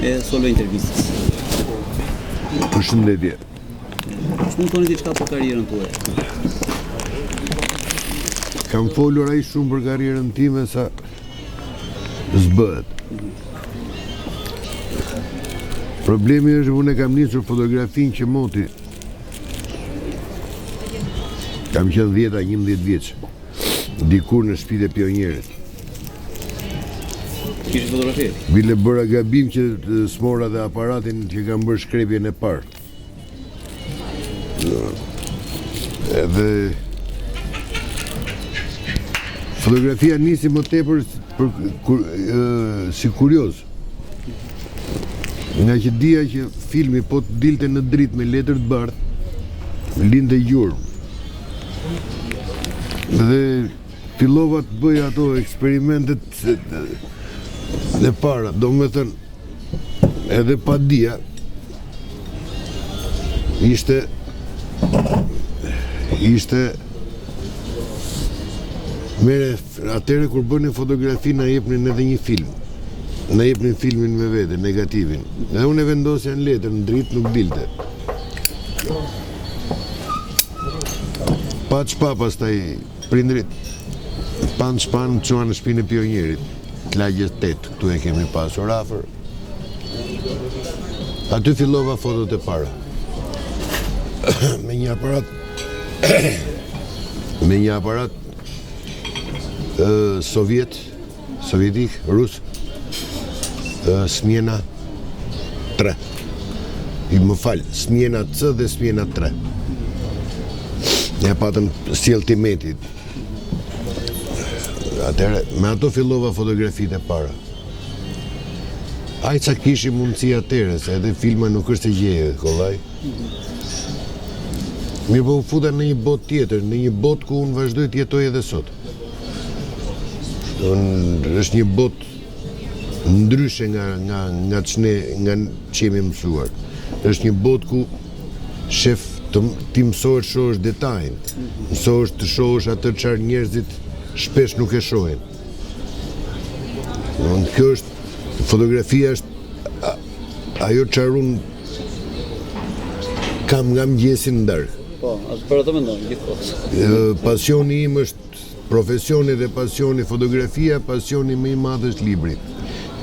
e solo intervistës. Përshëndetje. Mund të thoni diçka për karrierën tuaj? Kam folur ai shumë për karrierën time sa s'bëhet. Problemi është unë kam nisur fotografinë që moti. Kam qenë 10-11 vjeç. Dikur në shtëpitë e pionjerit. Kishte fotografi? Bile bëra gabim që s'mora dhe aparatin që kam bërë shkrepjen e parë. Edhe fotografia nisi më tepër si kurioz. Nga që dija që filmi po të dilte në dritë me letër të bardhë, linte gjurmë. Dhe fillova të bëj ato eksperimentet dhe para, do me thënë, edhe pa dija, ishte mere atere kur bënin fotografi na jepnin edhe një film. Na jepnin filmin me vete, negativin. Dhe unë e vendosja në letër, në dritë nuk dilte. Pa çpa pastaj prindrit. Pan çpan çuan në shtëpinë e pionjerit. Lagjes 8, këtu e kemi pasur afër. Aty fillova fotot e para. Me një aparat sovjetik, rus, Smjena 3. Më falë, Smjena C dhe Smjena 3. Ja patëm sjell timetit. Atëherë, me ato fillova fotografitë e para. Ai ca kishim mundësi atëherë, se edhe filma nuk është e gjeje, kollaj. Mirë po u futa në një botë tjetër, në një botë ku unë vazhdoj të jetoj edhe sot. Është një botë ndryshe nga që jemi mësuar. Është një botë ku shef ti mësohesh shohësh detajin, mësohesh të shohësh atë çfarë njerëzit shpesh nuk e shohin. Kjo është, fotografia është ajo çfarë unë kam nga mëngjesi në darkë. Po, për ato mendon gjithkohë. Pasioni im është profesioni dhe pasioni fotografia, pasioni më i madh është libri.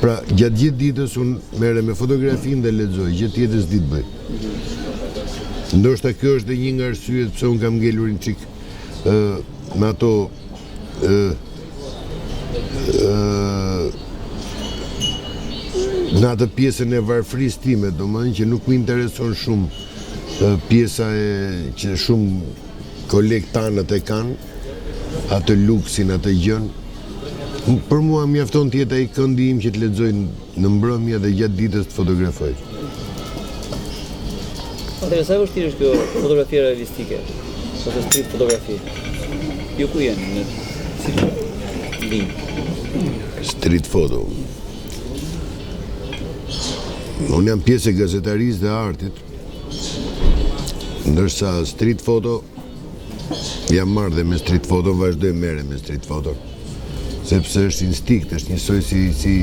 Pra, gjatë gjithë ditës unë merrem me fotografinë dhe lexoj, gjithë jetës ditë bëj. Ndoshta kjo është dhe një nga arsyet pse unë kam ngelur një çik me ato në atë pjesën e varfërisë time, domethënë që nuk më intereson shumë pjesa që shumë kolegë tanët e kanë, atë luksin, atë gjën. Për mua mjafton të jetë ai këndi im që të lexoj në mbrëmje dhe gjatë ditës të fotografoj. Atëherë sa vështirë është kjo fotografia realistike, ose street fotografi? Ju ku jeni? Si linë? Street photo. Unë jam pjesë e gazetarisë dhe artit, ndërsa street photo jam marrë dhe me street photo, vazhdoj merre me street photo. Sepse është instinkt, është njësoj si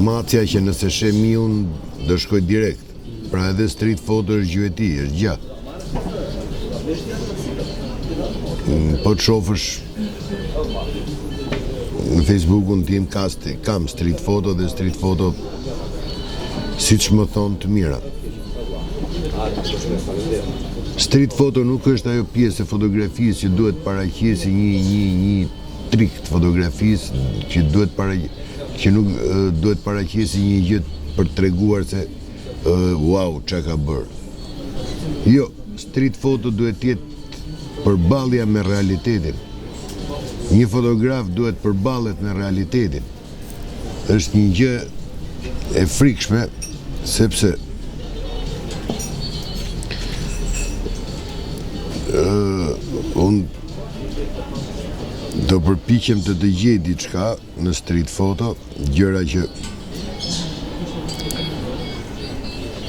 matja që nëse shemi unë do shkoj direkt. Pra edhe street photo është gjueti, është gjatë. Po të shofësh në Facebook-un tim kam street photo dhe street photo siç më thonë të mira. Street photo nuk është ajo pjesë e fotografisë që duhet paraqesi një trik të fotografisë që nuk duhet paraqesi një gjë për treguar se wow, çka ka bërë. Jo, street photo duhet të jetë përballja me realitetin. Një fotograf duhet përballet me realitetin. Është një gjë e frikshme sepse unë do përpiqem të dëgjej diçka në street photo, gjëra që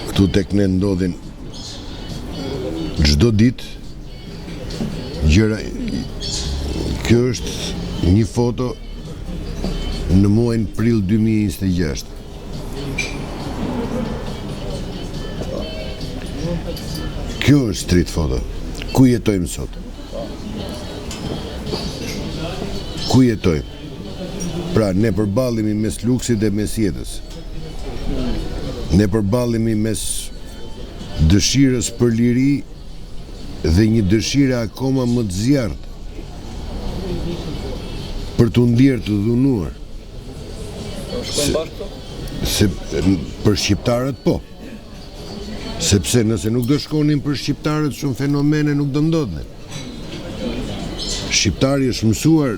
këtu tek ne ndodhin çdo ditë, gjëra. Kjo është një foto në muajin prill 2026. Kjo është street photo. Ku jetojmë sot? Ku jetojmë? Pra, ne përballemi mes luksit dhe mes jetës. Ne përballemi mes dëshirës për liri dhe një dëshire akoma më të zjarrt për të ndjerë të dhunuar. Për shqiptarët po. Sepse nëse nuk do shkonin për shqiptarët, shumë fenomene nuk do ndodhen. Shqiptari është mësuar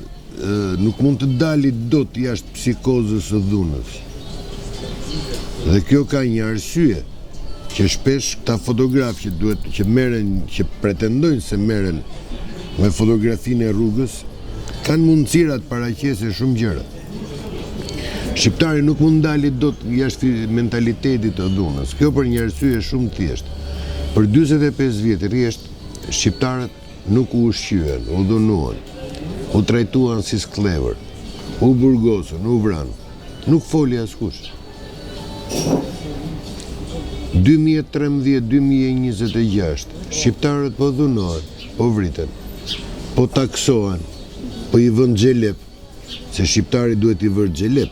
nuk mund të dalit dot jashtë psikozës së dhunës. Dhe kjo ka një arsye që shpesh këta fotografë që pretendojnë se merren me fotografinë e rrugës kanë mundësirat paraqese shumë gjëra. Shqiptari nuk mund dalit dot jashtë mentalitetit të dhunës. Kjo për një arsye shumë thjeshtë. Për 45 vjet rresht shqiptarët nuk u ushqyen, u dhunuan, u trajtuan si sklever, u burgosën, u vranë. Nuk foli askush. 2013-2026 shqiptarët po dhunohen, po vriten, po taksohen, po i vën xhelep, se shqiptari duhet i vërë xhelep,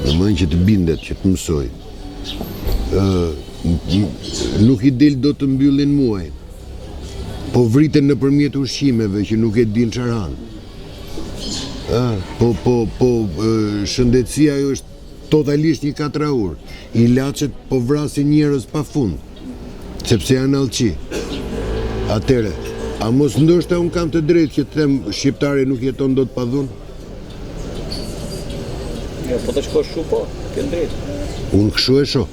në mënyrë që të bindet, që të mësoj. Nuk i del do të mbyllin muajin, po vriten nëpërmjet ushqimeve që nuk e din çfarë han. Shëndetësia jo është totalisht një katraur. Ilaçet po vrasin njerëz pafund, sepse janë allçi. Atëre, a mos ndoshta un kam të drejtë që të them shqiptari nuk jeton dot pa dhunë? Jo, po të shkosh shu po, ke drejtë. Unë kështu e shoh.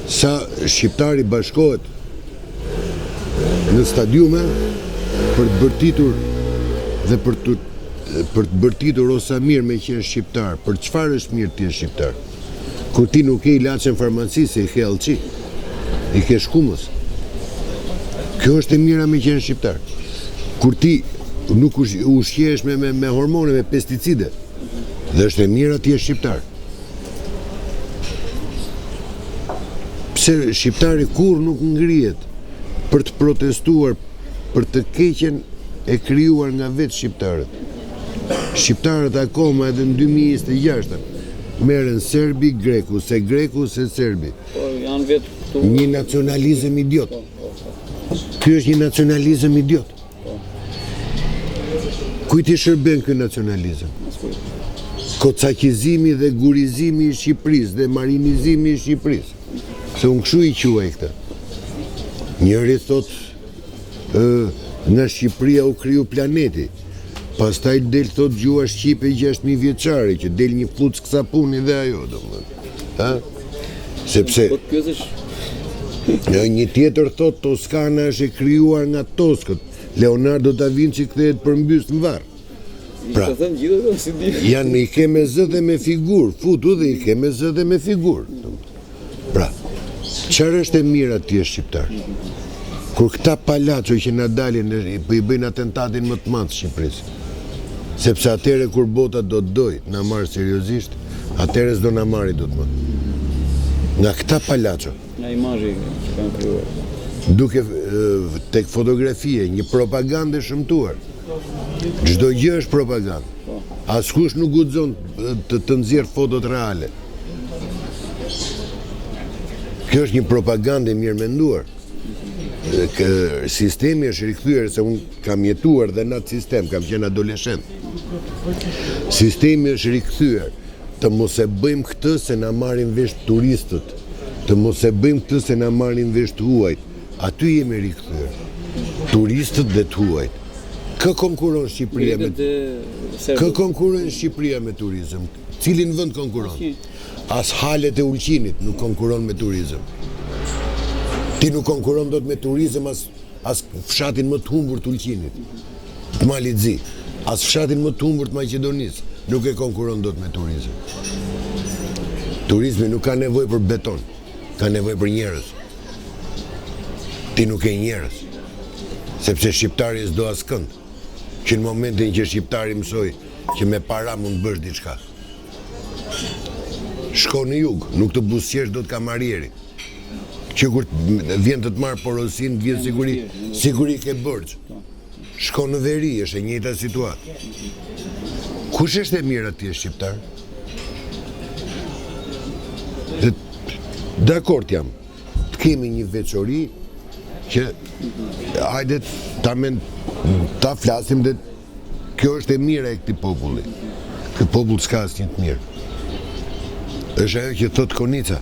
Sa shqiptari bashkohet në stadiume për të bërtitur dhe për të bërtitur ose mirë me qenë shqiptar. Për çfarë është mirë ti je shqiptar? Kur ti nuk ke ilaçe në farmaci, se i ke allçi, i ke shkumës. Kjo është e mira me qenë shqiptar. Kur ti nuk ushqehesh me hormone, me pesticide, dhe është e mira ti je shqiptar. Pse shqiptari kur nuk ngrihet për të protestuar për të keqen e krijuar nga vetë shqiptarët. Shqiptarët akoma edhe në 2026 merren serbi, greku, se serbi. Po janë vetë këtu. Një nacionalizëm idiot. Ky është një nacionalizëm idiot. Kujt i shërben ky nacionalizëm? Kocakizimi dhe gurizimi i Shqipërisë dhe marinizimi i Shqipërisë. Se unë kështu i quaj këtë. Njëri thot nga Shqipëria u kriju planeti. Pastaj del thot gjua shqipe 6.000 vjeçare, që del një fluc kësa puni dhe ajo, domethënë. Sepse një tjetër thot Toskana është e krijuar nga Toskët. Leonardo da Vinci kthehet përmbys në varr. Pra, janë i ke me zë dhe me figurë, futu dhe i ke me zë dhe me figurë. Pra, çfarë është e mira ti je shqiptar? Kur këta palaco që na dalin, po i bëjnë atentatin më të madh Shqipërisë. Sepse atëre kur bota do të doj na marr seriozisht, atëre s'do na marri dot më. Nga këta palaco. Nga imazhi që kanë krijuar. Duke tek fotografie, një propagandë shëmtuar. Çdo gjë është propagandë. Askush nuk guxon të nxjerr fotot reale. Kjo është një propagandë e mirë menduar. Sistemi është rikthyer, se unë kam jetuar dhe në atë sistem, kam qenë adoleshent. Sistemi është rikthyer të mos e bëjmë këtë se na marrin vesh turistët, të mos e bëjmë këtë se na marrin vesh të huajt. Aty jemi rikthyer. Turistët dhe të huajt. Kë konkuron Shqipëria me turizëm? Cilin vend konkuron? As halet e Ulqinit nuk konkuron me turizëm. Ti nuk konkuron dot me turizëm as fshatin më të humbur të Ulqinit, të Malit Zi, as fshatin më të humbur të Maqedonisë, nuk e konkuron dot me turizëm. Turizmi nuk ka nevojë për beton, ka nevojë për njerëz. Ti nuk ke njerëz, sepse shqiptari s'do askënd. Që në momentin që shqiptari mësoj që me para mund bësh diçka. Shko në jug, nuk të buzëqesh do të kamarieri. Që kur vjen të marrë porosin, vjen siguri ke bërç. Shko në veri, është e njëjta situatë. Kush është e mirë atje shqiptar? Dakord jam. Të kemi një veçori që hajde ta flasim dhe kjo është e mira e këtij populli. Ky popull s'ka asnjë të mirë. Është ajo që thot Konica.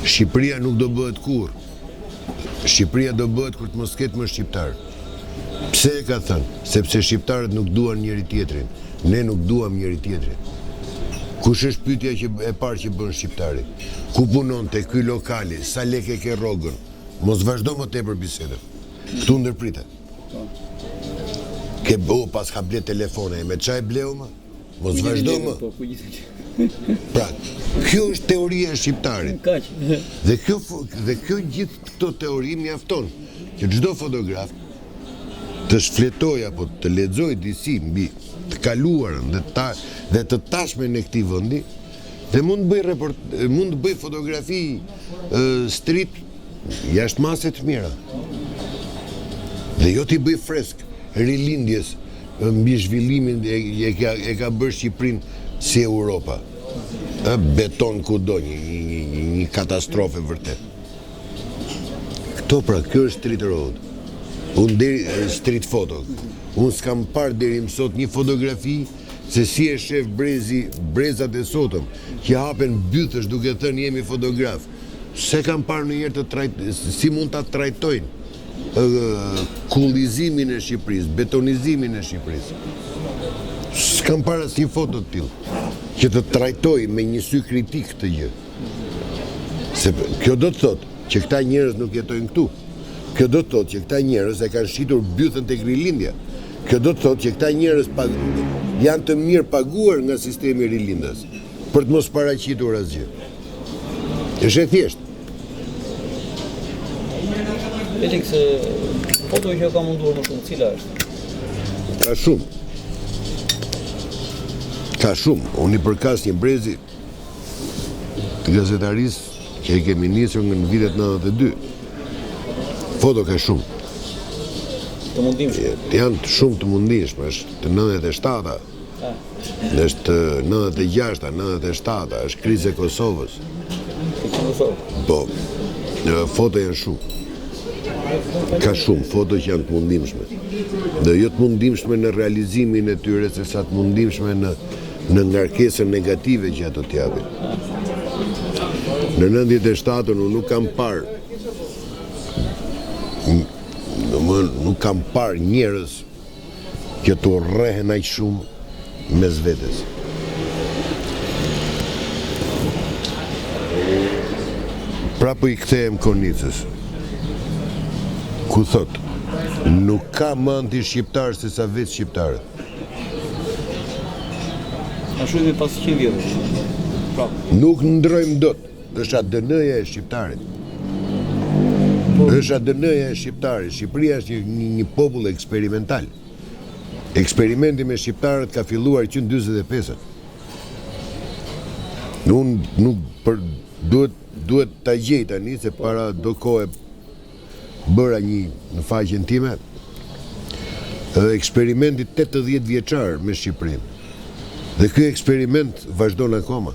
Shqipëria nuk do bëhet kurrë. Shqipëria do bëhet kur të mos ketë më shqiptar. Pse e ka thënë? Sepse shqiptarët nuk duan njëri tjetrin. Ne nuk duam njëri tjetrin. Kush është pyetja që e parë që bën shqiptari? Ku punon te ky lokali? Sa lekë ke rrogën? Mos vazhdo më tepër bisedën. Ktu ndërpritet. Ke pas ka ble telefone, me çaj bleu më? Mos vazhdo më. Pra, kjo është teoria e shqiptarit. Dhe kjo gjithë këto teori mjafton që çdo fotograf të shfletoj apo të lexoj disi mbi të kaluarën dhe të tashmen e këtij vendi dhe mund të bëj fotografi street jashtë mase të mira. Dhe jo t'i bëj fresk rilindjes mbi zhvillimin e ka bërë Shqipërinë si Europa. Beton kudo, një katastrofë vërtet. Këto pra, kjo është street road. Street photo. Unë s'kam parë deri më sot një fotografi se si e shef brezat e sotëm, që hapen bythësh duke thënë jemi fotograf. Se kam parë ndonjëherë si mund ta trajtojnë kullizimin e Shqipërisë, betonizimin e Shqipërisë. S'kam parë asnjë foto të tillë që të trajtoj me një sy kritik këtë gjë. Se kjo do të thotë që këta njerëz nuk jetojnë këtu. Kjo do të thotë që këta njerëz e kanë shitur bythën tek rilindja. Kjo do të thotë që këta njerëz janë të mirë paguar nga sistemi i rilindjes për të mos paraqitur asgjë. Është e thjeshtë. Felix, foto që ka munduar më shumë, cila është? Ka shumë. Ka shumë. Unë i përkas një brezi të gazetarisë që i kemi nisur në vitet 92. Foto ka shumë. Të mundimshme? Janë shumë të mundimshme, është të 97-a, është 96-a, 97-a, është kriza e Kosovës. Po, foto janë shumë. Ka shumë foto që janë të mundimshme. Dhe jo të mundimshme në realizimin e tyre, se sa të mundimshme në ngarkesën negative që ato t'japin. Në 97-ën unë nuk kam parë njerëz që të urrehen aq shumë mes vetes. Prapo i kthehem Konicës, ku thot, nuk ka më anti-shqiptar se sa vetë shqiptarët. A shumë me pas 100 vjetë. Nuk ndrojmë dot, është ADN-ja e shqiptarit. Është ADN-ja e shqiptarit. Shqipëria është një popull eksperimental. Eksperimenti me shqiptarët ka filluar që në 45-ën. Duhet ta gjej tani se para do kohë bëra në faqen time eksperimenti 80 vjeçar me Shqipërinë. Dhe ky eksperiment vazhdon akoma.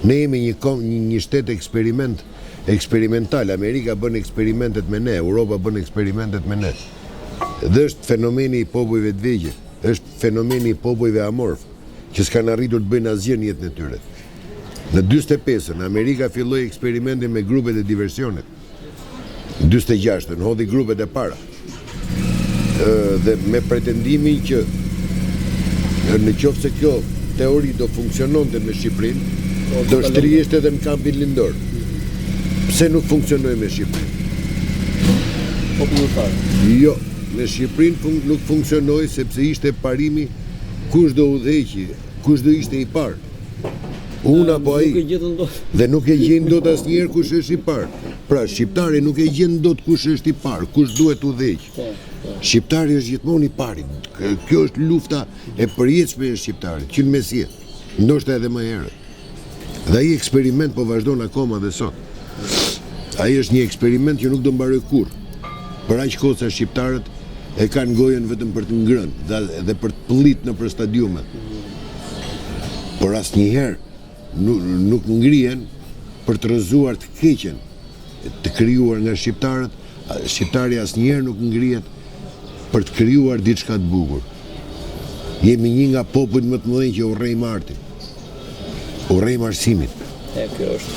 Ne jemi një shtet eksperimental. Amerika bën eksperimentet me ne, Europa bën eksperimentet me ne. Dhe është fenomeni i popujve të vegjël, është fenomeni i popujve amorf, që s'kan arritur të bëjnë asgjë në jetën e tyre. Në 45-ën, Amerika filloi eksperimentin me grupet e diversionit. 46-ën, hodhi grupet e para. Dhe me pretendimin që në qoftë se kjo teori do funksiononte me Shqipërinë, do shtrihej edhe në kampin lindor. Pse nuk funksionoi me Shqipërinë? Jo, me Shqipërinë nuk funksionoi sepse ishte parimi kush do udhëheqi, kush do ishte i parë. Unë apo ai. Dhe nuk e gjen dot asnjëherë kush është i parë. Pra shqiptari nuk e gjen dot kush është i parë, kush duhet udhëheq. Shqiptari është gjithmonë i pari. Kjo është lufta e përjetshme e shqiptarit, që në mesje, ndoshta edhe më herët. Dhe ai eksperiment po vazhdon akoma dhe sot. Ai është një eksperiment që nuk do mbaroj kurrë. Për aq kohë sa shqiptarët e kanë gojen vetëm për të ngrënë dhe për të pëllit nëpër stadiume. Por asnjëherë nuk ngrihen për të rrëzuar të keqen të krijuar nga shqiptarët. Shqiptari asnjëherë nuk ngrihet për të krijuar diçka të bukur. Jemi një nga popujt më të mëdhenj që urrejmë artin. Urrejmë arsimin. Kjo është.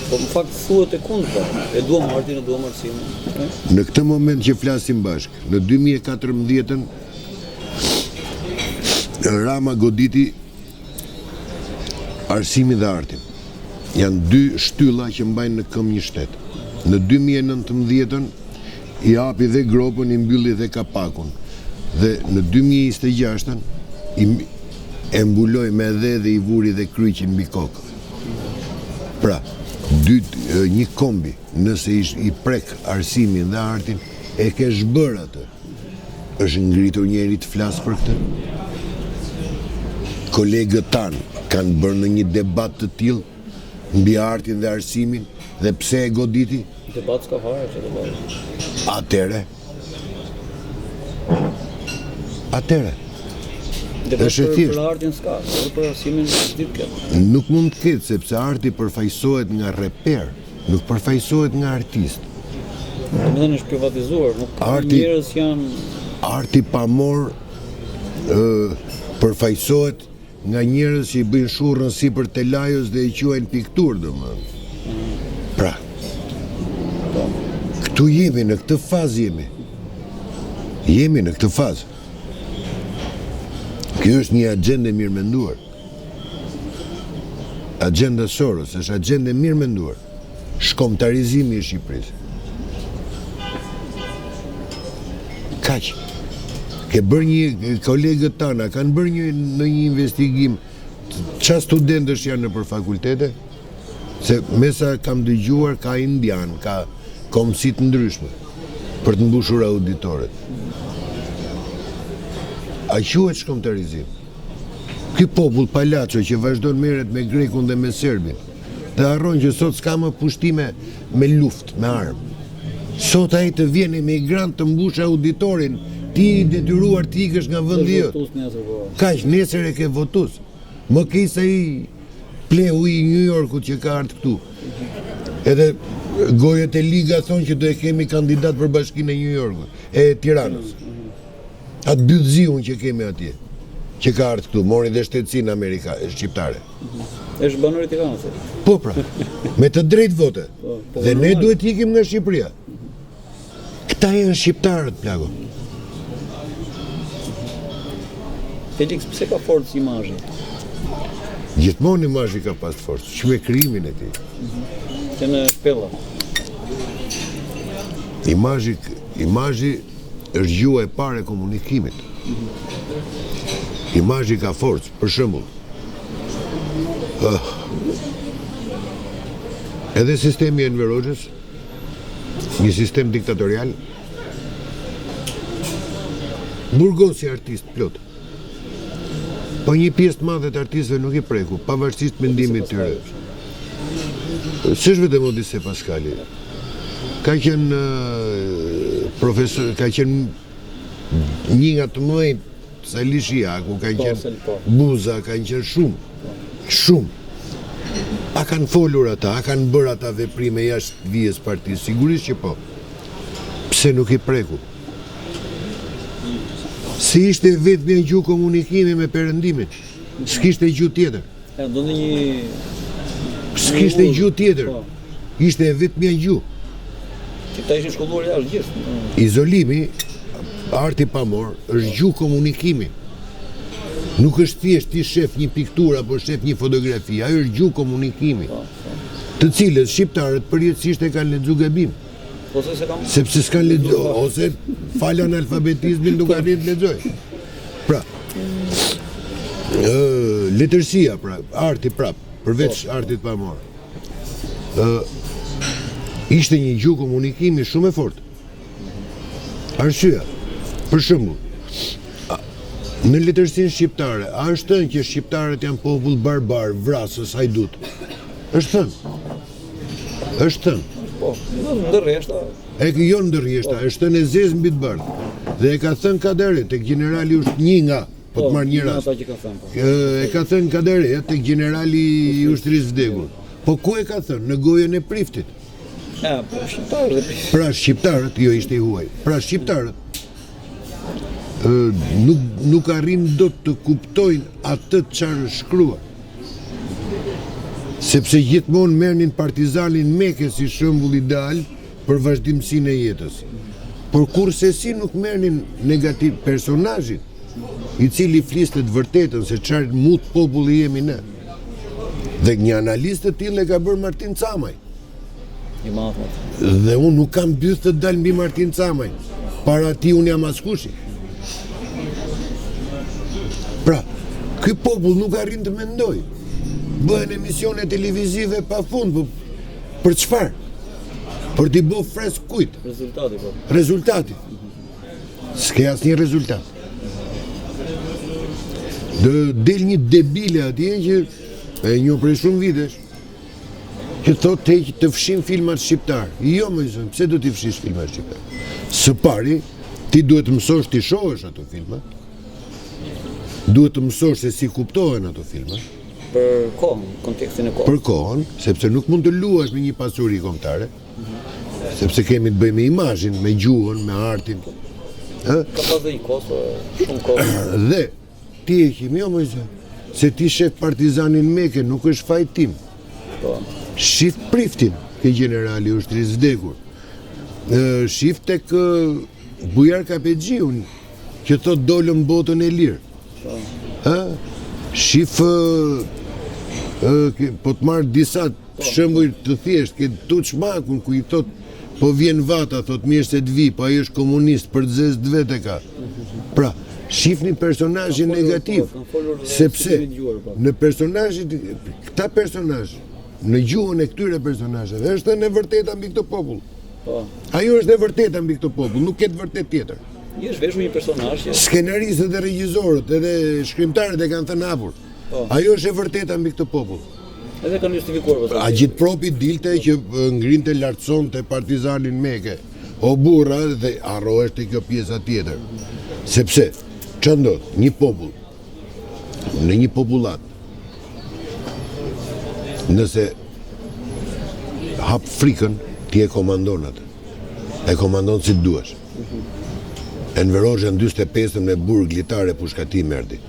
Po në fakt thuhet e kundërta. E duam artin, e duam arsimin. Në këtë moment që flasim bashkë, në 2014 Rama goditi arsimin dhe artin. Janë dy shtylla që mbajnë në këmbë një shtet. Në 2019 i hapi dhe gropën, i mbylli dhe kapakun. Dhe në 2026 e mbuloi me dhe i vuri dhe kryqin mbi kokë. Pra, një kombi, nëse i prek arsimin dhe artin, e ke zhbër atë. Është ngritur njeri të flasë për këtë? Kolegët tanë kanë bërë në një debat të tillë mbi artin dhe arsimin, dhe pse e goditi? Debat s'ka fare që debat. Atere. Debat për artin s'ka, për arsimin s'dit këtë. Nuk mund të ketë, sepse arti përfaqësohet nga reper, nuk përfaqësohet nga artist. Domethënë është privatizuar, nuk ka njerëz janë. Arti pamor përfaqësohet nga njerëz që i bëjnë shurrën sipër te lajos dhe i quajnë pikturë, domethënë. Pra, këtu jemi, në këtë fazë jemi. Jemi në këtë fazë. Kjo është një agjende mirë menduar. Agjenda Soros është agjende mirë menduar. Shkombëtarizimi i Shqipërisë. Kaq. Ke bërë një kolegët tana, kanë bërë në një investigim çfarë studentësh janë nëpër fakultete? Se me sa kam dëgjuar ka indian, ka komësi të ndryshme për të mbushur auditoret. A quhet shkombëtarizim? Ky popull palaço që vazhdon merret me grekun dhe me serbin, dhe harron që sot s'ka më pushtime me luftë, me armë. Sot ai të vjen emigrant të mbush auditorin, ti i detyruar të ikësh nga vendi jot. Kaq, nesër e ke votues. Më ke sa i pleu i New Yorkut që ka ardhur këtu. Edhe gojet e liga thonë që do e kemi kandidat për bashkinë e New Yorkut, e Tiranës. Atë bytëziun që kemi atje, që ka ardhur këtu, mori dhe shtetësinë shqiptare. Është banor i Tiranës. Po pra, me të drejtë vote. Dhe ne duhet ikim nga Shqipëria. Këta janë shqiptarët, plago. Felix, pse ka forcë imazhi? Gjithmonë imazhi ka pas forcë, që me krijimin e tij. Që në shpella. Imazhi është gjua e parë e komunikimit. Imazhi ka forcë, për shembull. Edhe sistemi Enver Hoxhës, një sistem diktatorial, burgon si artist plot. Po një pjesë të madhe të artistëve nuk i preku, pavarësisht mendimit të tyre. S'është vetëm Odise Paskali. Ka qenë profesor, ka qenë një nga të mëdhenj, Sali Shiaku, ka qenë Buza, kanë qenë shumë. A kanë folur ata, a kanë bërë ata veprime jashtë vijes partisë? Sigurisht që po. Pse nuk i preku? Si ishte vetë një gjuhë komunikimi me Perëndimin, s'kishte gjuhë tjetër. S'kishte gjuhë tjetër, ishte vetë një gjuhë. Këta ishin shkolluar jashtë gjithë. Izolimi, arti pamor, është gjuhë komunikimi. Nuk është thjesht ti shef një pikturë apo shef një fotografi, ajo është gjuhë komunikimi, të cilës shqiptarët përjetësisht e kanë lexuar gabim. Sepse s'kan lexuar, ose falan alfabetizmin duke arritur të lexojë. Pra, letërsia, pra, arti prap, përveç artit pamor. Ishte një gjuhë komunikimi shumë e fortë. Arsyeja, Për shembull, në letërsinë shqiptare, a është thënë që shqiptarët janë popull barbar, vrasës, hajdut? Është thënë. Është thënë. Po, ndërreshta. Jo ndërreshta, është thënë e zezë mbi të bardhë. Dhe e ka thënë Kadare, tek generali është një nga, po të marrë një rast. E ka thënë Kadare tek generali i ushtrisë vdekur. Po ku e ka thënë? Në gojën e Priftit. Ja, po shqiptarët e Priftit. Pra shqiptarët, jo ishte i huaj. Pra shqiptarët nuk arrin do të kuptojnë atë çfarë shkruar. Sepse gjithmonë merrnin partizanin Meke si shembull ideal për vazhdimsinë e jetës. Por kurse si nuk merrnin negativ personazhin i cili fliste të vërtetën se çfarë mut populli jemi ne. Dhe një analist të tillë e ka bërë Martin Camaj. Dhe unë nuk kam byth të dal mbi Martin Camaj. Para ti unë jam askushi. Pra, ky popull nuk arrin të mendoj. Bëhen emisione televizive pa fund, për çfarë? Për t'i bo fresk kujt? Rezultati, po. Rezultati. S'ke asnjë rezultat. Del një debile atje që e njoh prej shumë vitesh, që thotë të fshim filmat shqiptar. Jo, më zëm, pse do t'i fshish filmat shqiptar? Së pari, ti duhet të mësosh t'i shohësh ato filma. Duhet të mësosh se si kuptohen ato filma. Për kohën, kontekstin e kohën. Për kohën, sepse nuk mund të luash me një pasuri kombëtare. Sepse kemi të bëjmë me imazhin, me gjuhën, me artin. Ka pas dhe një kohë, shumë kohë. Dhe ti e kim, jo më zë, se ti shef partizanin Meke, nuk është fajt tim. Shif Priftin, ke generali ushtrisë vdekur. Shif tek Bujar Kapexhiun, që thot dolëm botën e lirë. Shif, po të marrë disa shembuj të thjesht, ke Tuçmakun ku i thot, po vjen vata, thot mirë se të vi, po ai është komunist, për të zezë të vete ka. Pra, shifni personazhin negativ, sepse në personazhit, këta personazh, në gjuhën e këtyre personazheve, është e vërteta mbi këtë popull. Ajo është e vërteta mbi këtë popull, nuk ke të vërtet tjetër. I është veshur një personazh. Skenaristët dhe regjisorët edhe shkrimtarët e kanë thënë hapur. Ajo është e vërteta mbi këtë popull. Edhe kanë justifikuar. A Gjitpropi dilte që ngrinte lartësonte partizanin Meke. O burra, dhe harrohesh te kjo pjesa tjetër. Sepse ç'a ndodh? Një popull në një popullat, nëse hap frikën, ti e komandon atë. E komandon si duash. Enver Hoxha në 45-ën me burg litare pushkati merdi.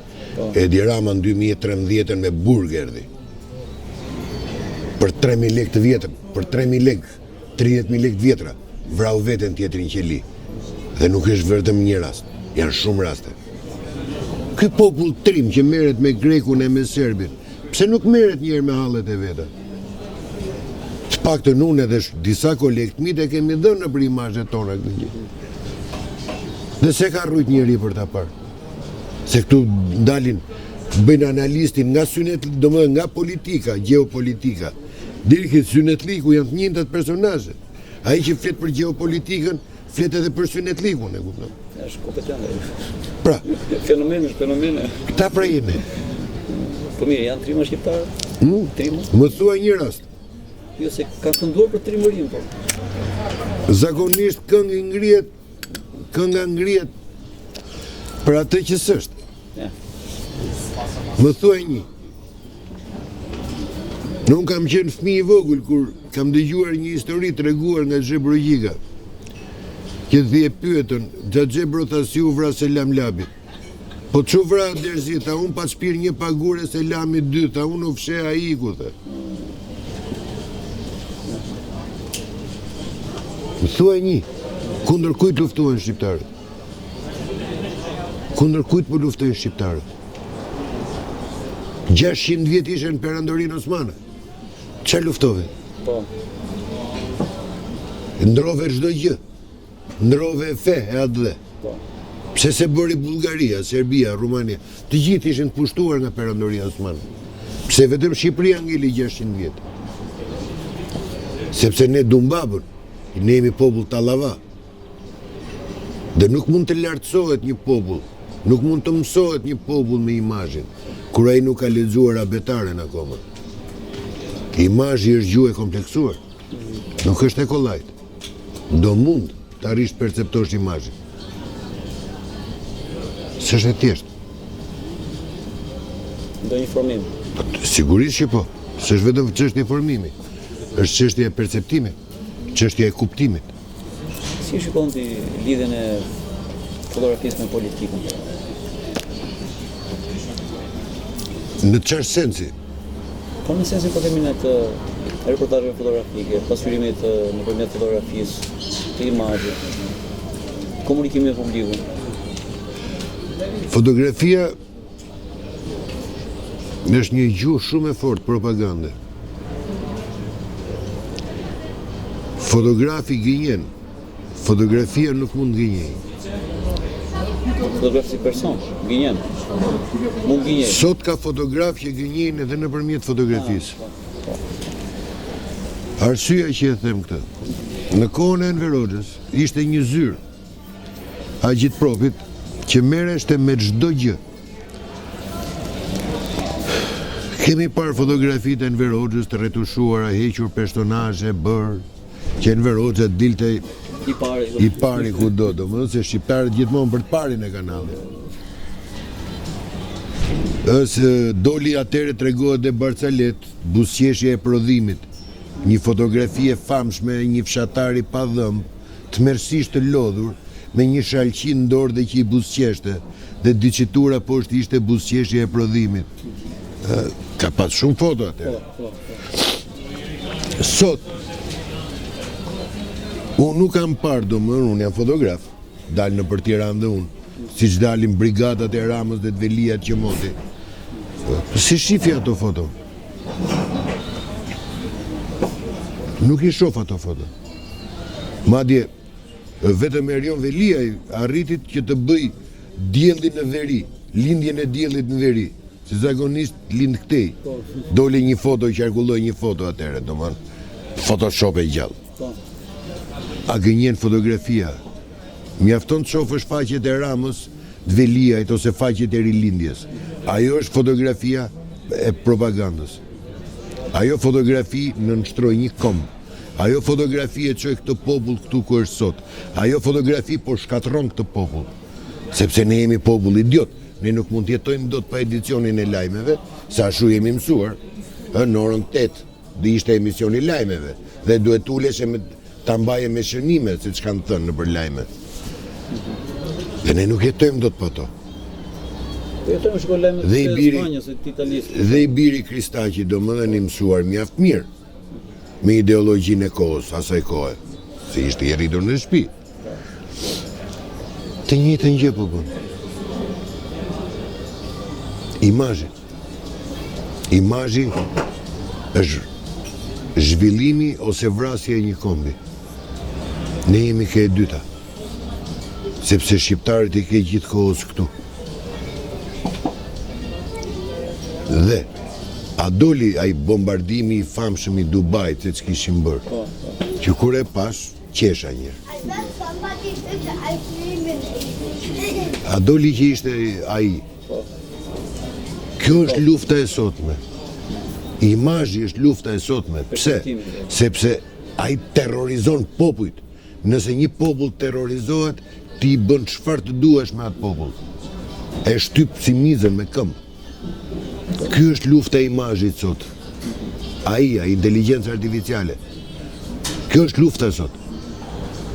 Edi Rama në 2013 me burg erdi. Për 3.000 lek të vjetër, për 3.000 lek, 30.000 lek të vjetra, vrau veten tjetrin qeli. Dhe nuk është vetëm një rast, janë shumë raste. Ky popull trim që merret me grekun e me serbin, pse nuk merret njëherë me hallet e veta? Të paktën unë edhe disa kolegë mit e kemi dhënë në për imazhet tona këtë gjë. Dhe se ka rrujt njëri për ta parë. Se këtu ndalin, bëjnë analistin nga domethënë nga politika, geopolitika, deri ke synetliku janë të njëjtat personazhe. Ai që flet për geopolitikën, flet edhe për synetlikun, e kupton? Është kompetent. Pra, fenomene. Këta pra jemi. Po mirë, janë trima shqiptarë? Trima? Më thuaj një rast. Jo, se kanë kënduar për trimërinë, po. Zakonisht kënga ngrihet për atë që s'është. Më thuaj një. Nuk kam qenë fëmijë i vogël kur kam dëgjuar një histori treguar nga Xhebrogjiga. Që dhe pyetën, Xhaxhebro tha si u vra Selam Labi. Po çu vra Derzi, tha unë pa shpir një pagure Selami 2, tha unë u fshe ai ku tha. Më thuaj një. Kundër kujt luftuan shqiptarët? Kundër kujt po luftojnë shqiptarët? 600 vjet ishin në perandorinë osmane. Çfarë luftove? Po. Ndrove çdo gjë. Ndrove fe e atë dhe. Po. Pse se bëri Bullgaria, Serbia, Rumania, të gjithë ishin pushtuar nga perandoria osmane. Pse vetëm Shqipëria ngeli 600 vjet? Sepse ne dumbabën, ne jemi popull tallava. Dhe nuk mund të lartësohet një popull, nuk mund të mësohet një popull me imazhin, kur ai nuk ka lexuar abetaren akoma. Imazhi është gjuhë e kompleksuar, nuk është e kollajt. Do mund të arrish të perceptosh imazhin. S'është e thjeshtë. Do një formim. Sigurisht që po, s'është vetëm çështje formimi, është çështje e perceptimit, çështje e kuptimit. Si shikon ti lidhjen e fotografisë me politikën? Në çfarë sensi? Po në sensin po themi të reportazheve fotografike, pasqyrimit nëpërmjet fotografisë, të imazhit, komunikimit me publikun. Fotografia është një gjuhë shumë e fortë propagande. Fotografi gënjen, fotografia nuk mund gënjej. Fotografi si person, gënjen. Mund gënjej. Sot ka fotograf që gënjejnë edhe nëpërmjet fotografisë. Arsyeja që e them këtë, në kohën e Enver Hoxhës ishte një zyrë agitpropit që merreshte me çdo gjë. Kemi parë fotografitë e Enver Hoxhës të retushuara, hequr personazhe, bërë që Enver Hoxha dilte i pari kudo, domethënë se shqiptarët gjithmonë për të parin e kanë ardhur. Doli atëre tregohet dhe Barcalet, buzëqeshja e prodhimit, një fotografi e famshme e një fshatari pa dhëmb, tmerrsisht të lodhur, me një shalqi në dorë dhe që i buzëqeshte, dhe diqitura poshtë ishte buzëqeshja e prodhimit. Ka pas shumë foto atëre. Sot, unë nuk kam parë, domethënë unë jam fotograf, dalë në për Tiranë dhe unë, si që dalin brigadat e Ramës dhe të Veliat që moti. Si shifi ato foto? Nuk i shoh ato foto. Madje, vetëm Erion Velia arritit që të bëj diellin në veri, lindjen e diellit në veri, se zakonisht lind këtej. Doli një foto, qarkulloi një foto atëre, domethënë Photoshop e gjallë. A gënjen fotografia? Mjafton të shofësh faqet e Ramës, të Veliajt ose faqet e rilindjes. Ajo është fotografia e propagandës. Ajo fotografi nënshtroi një kom. Ajo fotografi e çoi këtë popull këtu ku është sot. Ajo fotografi po shkatërron këtë popull. Sepse ne jemi popull idiot. Ne nuk mund të jetojmë dot pa edicionin e lajmeve, sa ashtu jemi mësuar. Në orën 8 dhe ishte emisioni lajmeve dhe duhet ulesh ta mbaje me shënime, siç kanë thënë nëpër lajme. Dhe ne nuk jetojmë dot pa to. Jetojmë shkoj lajmet e Spanjës, të Italisë. Dhe i biri Kristaqi domethënë i mësuar mjaft mirë me ideologjinë e kohës, asaj kohe, se ishte i rritur në shtëpi. Të njëjtën gjë po bën. Imazhi. Imazhi është zhvillimi ose vrasja e një kombi. Ne jemi ke e dyta, sepse shqiptarët i ke gjithë kohës këtu. Dhe, a doli ai bombardimi i famshëm i Dubajt se ç'kishin bërë, që kur e pash, qesha një. A doli që ishte ai. Kjo është lufta e sotme. Imazhi është lufta e sotme. Pse? Sepse ai terrorizon popujt. Nëse një popull terrorizohet, ti i bën çfarë të duash me atë popull. E shtyp si mizën me këmbë. Ky është lufta e imazhit sot. AI, inteligjenca artificiale. Kjo është lufta sot.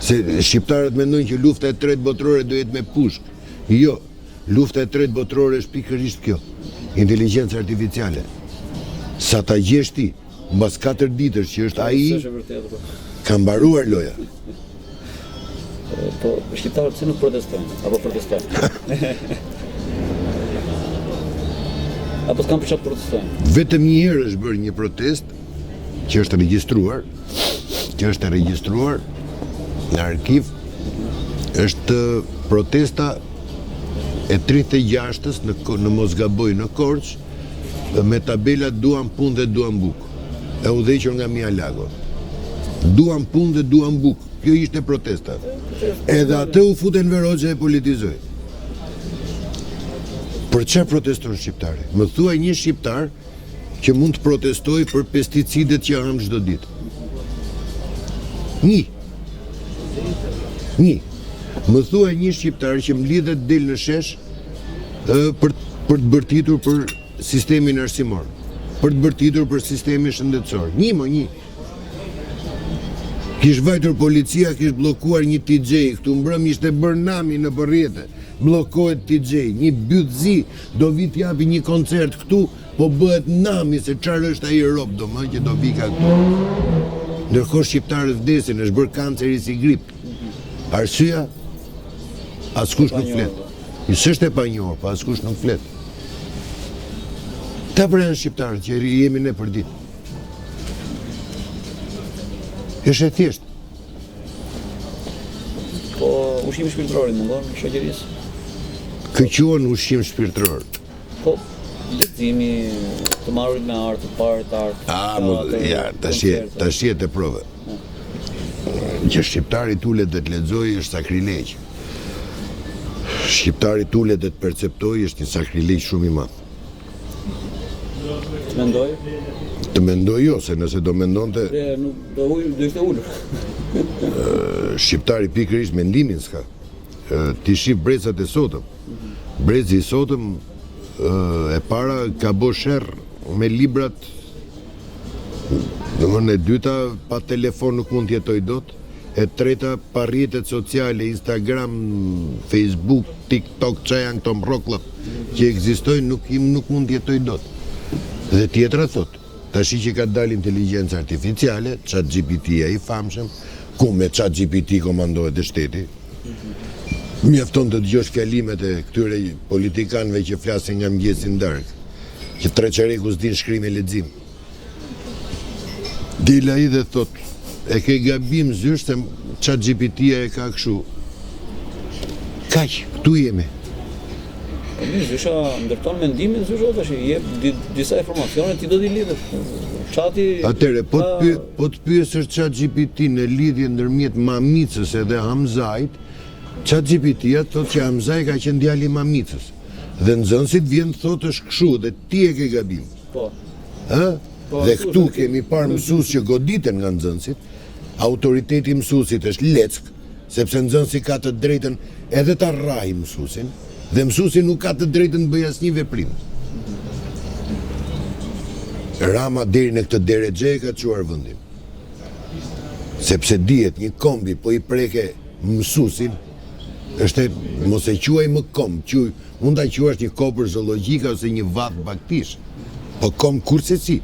Se shqiptarët mendojnë që lufta e tretë botërore do jetë me pushk. Jo, lufta e tretë botërore është pikërisht kjo. Inteligjenca artificiale. Sa ta gjesh ti, mbas 4 ditësh që është AI, ka mbaruar loja. Po, shqiptarët se nuk protestojnë, apo protestojnë? Apo s'kam për çfarë protestojnë? Vetëm një herë është bërë një protest që është regjistruar në arkiv, është protesta e 36-ës në Mosgaboj në Korç, me tabela duam punë dhe duam bukë, e udhëhequr nga Mia Lago. Duam punë dhe duam bukë. kjo ishte protesta. Edhe atë u futen Veroxha e politizoi. Për çfarë proteston shqiptari? Më thuaj një shqiptar që mund të protestoj për pesticidet që ham çdo ditë. Një. Më thuaj një shqiptar që më lidhet del në shesh për të bërtitur për sistemin arsimor, për të bërtitur për sistemin shëndetësor. Një. Kish vajtur policia, kish blokuar një TJ, këtu mbrëm ishte bërë nami në përrjete, blokohet TJ, një bytëzi do vi t'japi një koncert këtu, po bëhet nami se çfarë është ai rob do më që do vika këtu. Ndërkohë shqiptarët vdesin, është bërë kanceri si grip. Arsyeja, askush nuk flet. S'është e panjohur, po askush nuk flet. Ta përën shqiptarët që jemi ne për ditë. Është e thjeshtë. Po ushqimi shpirtëror mungon në shoqërisë? Kë quhen ushqim shpirtëror? Po leximi, të marrit me art, të parë të art. Tash jetë e prove. Që shqiptari tulet dhe të lexojë është sakrilegj. Shqiptari tulet dhe të perceptojë është një sakrilegj shumë i madh. Të mendoj? Të mendoj jo, se nëse do mendonte... Do ishte ullur. Shqiptari pikërisht mendimin s'ka. Ti shif brecat e sotëm. Brezi i sotëm e para ka bo sherr me librat. Domethënë e dyta pa telefon nuk mund t'jetoj dot. E treta pa rrjetet sociale, Instagram, Facebook, TikTok, që janë këto mrokllët që ekzistojnë nuk mund t'jetoj dot. Dhe tjetra thot, tashi që ka dalë inteligjenca artificiale, ChatGPT-ja i famshëm, ku me ChatGPT komandohet e shteti, mjafton të dëgjosh fjalimet e këtyre politikanëve që flasin nga mëngjesi në darkë, që treqareku s'din shkrim e lexim. Del ai dhe thot, e ke gabim zysh se ChatGPT-ja e ka kështu. Kaq, këtu jemi. Zysha ndërton mendimin, zysha tash i jep disa informacione ti do t'i lidhësh. Çati. Atëre, po të pyesësh ChatGPT në lidhje ndërmjet Mamicës edhe Hamzait, ChatGPT-ja thotë që Hamzai ka qenë djali i Mamicës. Dhe nxënësit vjen thotë është kështu dhe ti e ke gabim. Po. Ë? Dhe këtu kemi parë mësues që goditen nga nxënësit. Autoriteti i mësuesit është leck, sepse nxënësi ka të drejtën edhe ta rrajë mësuesin. Dhe mësuesi nuk ka të drejtën të bëjë asnjë veprim. Rama deri në këtë derexhe e ka çuar vendin. Sepse dihet një kombi po i preke mësuesin, është mos e quaj më komb, mund ta quash një kopër zoologjike ose një vat baktish. Po komb kurse si.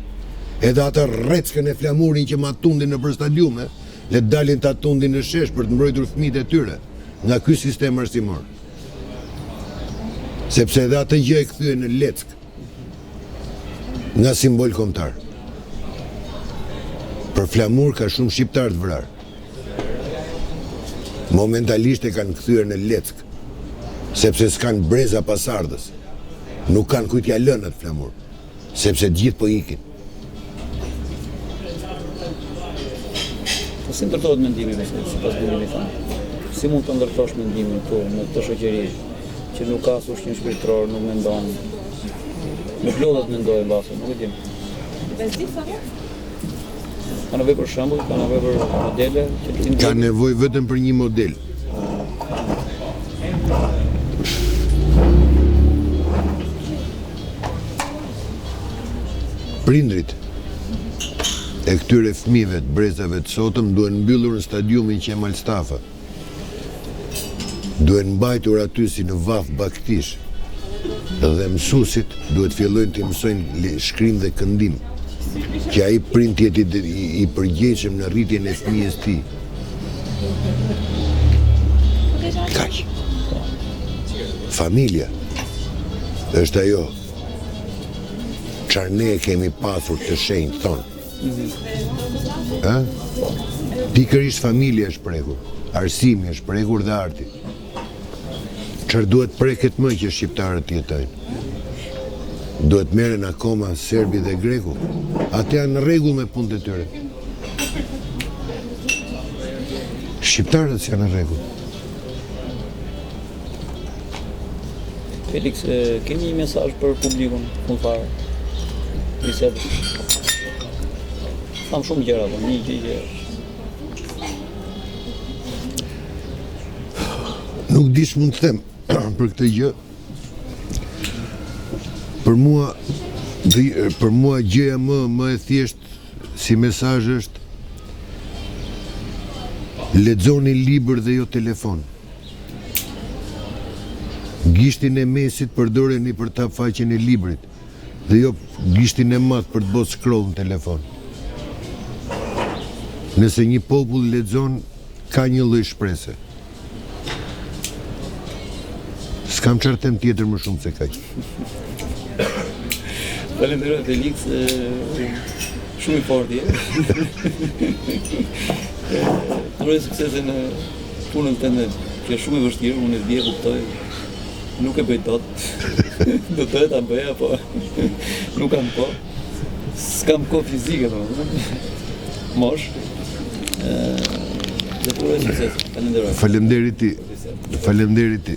Edhe ata rreckën e flamurin që ma tundin nëpër stadiume, le dalin ta tundin në shesh për të mbrojtur fëmijët e tyre nga ky sistem arsimor. Sepse edhe atë gjë e kthyen në leck nga simbol kombëtar. Për flamur ka shumë shqiptar të vrarë. Momentalisht e kanë kthyer në leck, sepse s'kan breza pasardhës. Nuk kanë kujt ja lënë atë flamur, sepse gjithë po ikin. Si ndërtohet mendimi sipas bindimit tonë? Si mund të ndërtosh mendimin tu në këtë shoqëri që nuk ka ushqim shpirtëror, nuk mendon, nuk lodhet mendojë mbase, nuk e di. Ka nevojë për shembull, ka nevojë për modele që ti ka nevojë vetëm për një model. Prindrit e këtyre fëmijëve të brezave të sotëm duhen mbyllur në stadiumin Qemal Stafa. Duhen mbajtur aty si në vath baktish. Dhe mësuesit duhet fillojnë të mësojnë shkrim dhe këndim, që ai prind jetë i përgjegjshëm në rritjen e fëmijës të tij. Kaq. Familja është ajo çfarë ne kemi pasur të shenjtë tonë. Pikërisht familja është prekur, arsimi është prekur dhe arti. Çfarë duhet preket më që shqiptarët jetojnë? Duhet merren akoma serbi dhe greku? Ata janë në rregull me punët e tyre. shqiptarët janë në rregull. Felix, kemi një mesazh për publikun fundfare. Bisedës. Tham shumë gjëra, po një gjë. Nuk di ç'mund të them për këtë gjë. Për mua gjëja më e thjeshtë si mesazh është lexoni libër dhe jo telefon. Gishtin e mesit përdoreni për ta faqen e librit dhe jo gishtin e madh për të bërë scroll në telefon. Nëse një popull lexon, ka një lloj shprese. S'kam çfarë them tjetër më shumë se kaq. Falenderoj Felix, shumë i fortë je. Uroj suksese në punën tënde, që është shumë e vështirë, unë e di e kuptoj. Nuk e bëj dot. Do të ta bëja, po nuk kam kohë. S'kam kohë fizike, domethënë. Mosh. Dhe uroj sukses. Falenderoj. Faleminderit ti.